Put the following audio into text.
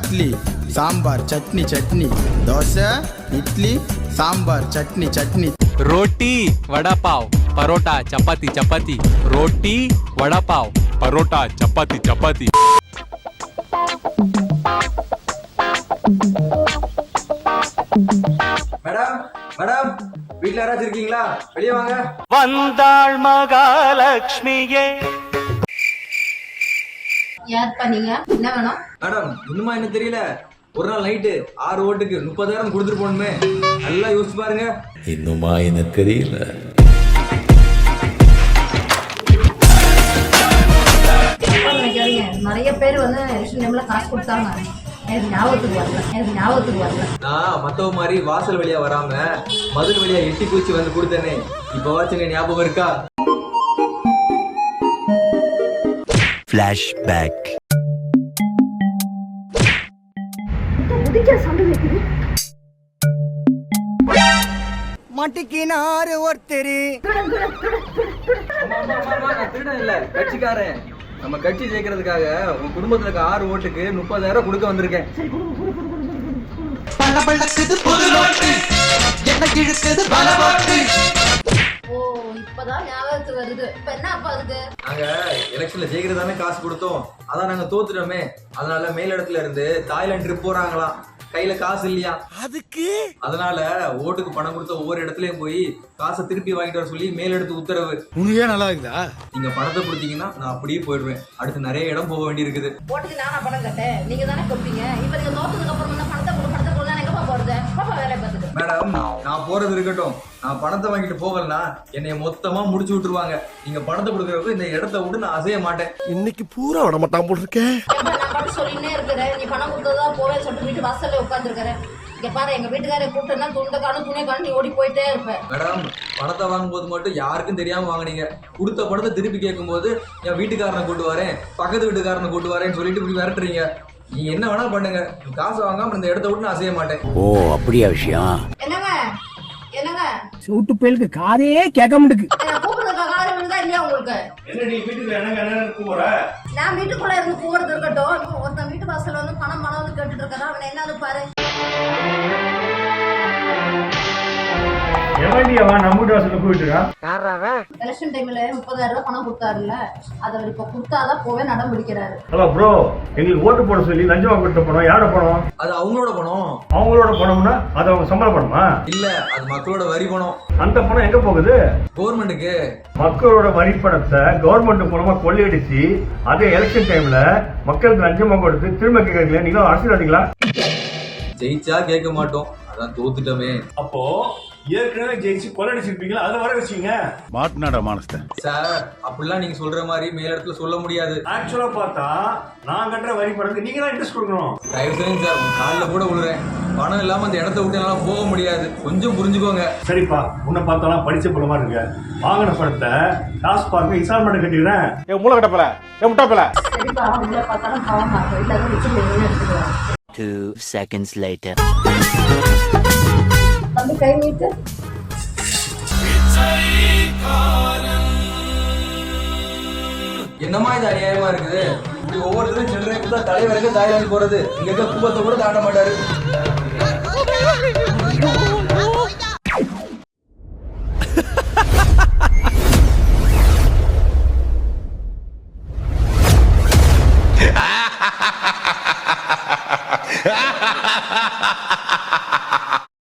இட்லி சாம்பார் சட்னி சட்னி. தோசை இட்லி சாம்பார் சட்னி சட்னி. रोटी वड़ा पाव परोटा चपाती चपाती. रोटी वड़ा पाव परोटा चपाती चपाती. Madam madam வீட்ல யாராச்சும் இருக்கீங்களா? வெளியே வாங்க. வந்தாள் மகாலட்சுமியே. யார்ப்பா நீங்க? என்ன வேணும்? மேடம் இன்னுமா என்ன தெரியல? ஒரு நாள் நைட்டு 6 ஓட்டுக்கு 30,000 கொடுத்துட்டு போகணுமே. நல்லா யோசிச்சு பாருங்க. இன்னுமா என்ன தெரியல? நிறைய பேர் வந்து எலெக்ஷன் டைம்ல காசு கொடுத்தாங்க. எனக்கு ஞாபகத்துக்கு வரல. நான் மத்தவ மாதிரி வாசல் வழியா வராம மதுரை வழியா எட்டி குச்சி வந்து கொடுத்தேனே. இப்ப வாச்சுங்க ஞாபகம் இருக்கா? ஃபிளாஷ்பேக். மாட்டிக்கினாரு ஒருத்தரு. நான் திருடன் இல்ல, கட்சிக்காரன். நம்ம கட்சி ஜெயிக்கிறதுக்காக உங்க குடும்பத்துல இருக்க 6 ஓட்டுக்கு 30,000 கொடுக்க வந்திருக்கேன். ஓ, இப்பதான் ஞாபகத்துக்கு வருது. இப்ப என்ன அப்பா அதுக்கு? நாங்க எலெக்ஷன்ல ஜெயிக்கிறதானே காசு கொடுத்தோம். அதான் நாங்க தோத்துட்டோமே. அதனால மேலிடத்துல இருந்து தாய்லாந்து ட்ரிப் போறாங்களாம். கையில காசு இல்லையா? அதுக்கு அதனால ஓட்டுக்கு பணம் கொடுத்த ஒவ்வொரு இடத்துலயும் போய் காசை திருப்பி வாங்கிட்டு வர சொல்லி மேலிடத்து உத்தரவு. உனக்கே நல்லா இருக்குதா? நீங்க பணத்தை கொடுத்தீங்கன்னா நான் அப்படியே போயிடுவேன். அடுத்து நிறைய இடம் போக வேண்டி இருக்குது. ஓட்டுக்கு நானா பணம் கட்டேன்? நீங்க தானே கொடுப்பீங்க. இப்ப நீங்க தோத்ததுக்கு அப்புறம் தான் பணத்தை கொடுத்தா எங்கப்பா போறது? பாப்பா வேலையை பார்த்துட்டு. மேடம் நான் போறது இருக்கட்டும். நான் பணத்தை வாங்கிட்டு போகலன்னா என்னைய மொத்தமா முடிச்சு விட்டுருவாங்க. நீங்க பணத்தை கொடுக்கறதுக்கு இந்த இடத்த விட்டு நான் அசைய மாட்டேன். இன்னைக்கு பூரா விட மாட்டான் போல் இருக்கேன். நான் பாட்டு சொல்லினே இருக்கிறேன். நீ பணம் கொடுத்ததா போவேன்னு சொல்லிட்டு வீட்டு வாசல்ல உட்காந்துருக்கிறேன். இங்க பாரு, எங்க வீட்டுக்காரை கூப்பிட்டா துண்டை காணும் துணை காணும் நீ ஓடி போயிட்டே இருப்பேன். மேடம் பணத்தை வாங்கும் போது மட்டும் யாருக்கும் தெரியாம வாங்கினீங்க. கொடுத்த பணத்தை திருப்பி கேட்கும் போது என் வீட்டுக்காரனை கூட்டு வரேன், பக்கத்து வீட்டுக்காரனை கூட்டு வரேன்னு சொல்லிட்டு இப்படி விரட்டுறீங்க. நீங்க என்ன வேணா பண்ணுங்க. காசு வாங்காம இந்த இடத்த விட்டு நான் அசைய மாட்டேன். ஓ அப்படியா விஷயம்? என்னங்க என்னங்க சூட்டு பேருக்கு காதே கேட்க மாட்டுக்கு. கூப்பிடுறதுக்காக காதல் விழுதா இல்லையா உங்களுக்கு? என்ன நீ வீட்டுக்கு என்ன கூற? நான் வீட்டுக்குள்ள இருந்து கூறது இருக்கட்டும். ஒருத்தன் வீட்டு வாசல்ல வந்து பணம் வந்து கேட்டுட்டு இருக்கா. அவனை என்னது பாரு. எலெக்ஷன் டைம்ல 30,000 ரூபாய் பணம் கொடுத்தாருல்ல, அதை இப்ப கொடுத்தாதான் போவே நடம் பிடிக்கிறாரு. ஹலோ ப்ரோ, எங்களுக்கு ஓட்டு போட சொல்லி லஞ்சமா கொடுத்த பணம் யாரோட பணம்? அது அவங்களோட பணம். அவங்களோட பணம்னா அது அவங்க சம்பள பணமா? இல்ல, அது மக்களோட வரி பணம். அந்த பணம் எங்க போகுது? கவர்மெண்ட்டுக்கு. மக்களோட வரி பணத்தை கவர்மெண்ட் மூலமா கொள்ளையடிச்சு அதே எலெக்ஷன் டைம்ல மக்களுக்கு லஞ்சமா கொடுத்து திரும்ப கேட்கறீங்களா? நீங்களும் அரசியல்வாதிகளா? ஜெயிச்சா கேட்க மாட்டோம், அதான் தோத்துட்டோமே. அப்போ ஏற்கனவே ஜெயிச்சு கொள்ளடிச்சிருப்பீங்களா? அதை வர வச்சீங்க. மாட்டுநாடா மானஸ்தன் சார், அப்படிலாம் நீங்க சொல்ற மாதிரி மேலிடத்துல சொல்ல முடியாது. ஆக்சுவலா பார்த்தா நான் கட்டுற வரி பணத்துக்கு நீங்க தான் இன்ட்ரெஸ்ட் கொடுக்கணும். தயவு செய்யுங்க சார், உங்க காலில் கூட விழுறேன். பணம் இல்லாம அந்த இடத்த விட்டு என்னால போக முடியாது. கொஞ்சம் புரிஞ்சுக்கோங்க. சரிப்பா, உன்னை பார்த்தாலாம் படிச்ச புலமா இருக்கு. வாங்கின பணத்தை டாஸ் பார்க்க இன்ஸ்டால்மெண்ட் கட்டிடுறேன். மூளை கட்டப்பல முட்டாப்பல. சரிப்பா, உங்களை பார்த்தாலும் பாவமா இருக்கு. இல்ல அதை வச்சு எடுத்துக்கலாம். 2 seconds later. தம்பி கை நீட்டு. என்னமா இது அநியாயமா இருக்குது? இப்படி ஒவ்வொருத்தரும் சில்லறை தான் தலைவருக்கு தாய்லாந்து போறது. இங்க இருக்க குப்பத்தை கூட தாண்ட மாட்டாரு. ha ha ha ha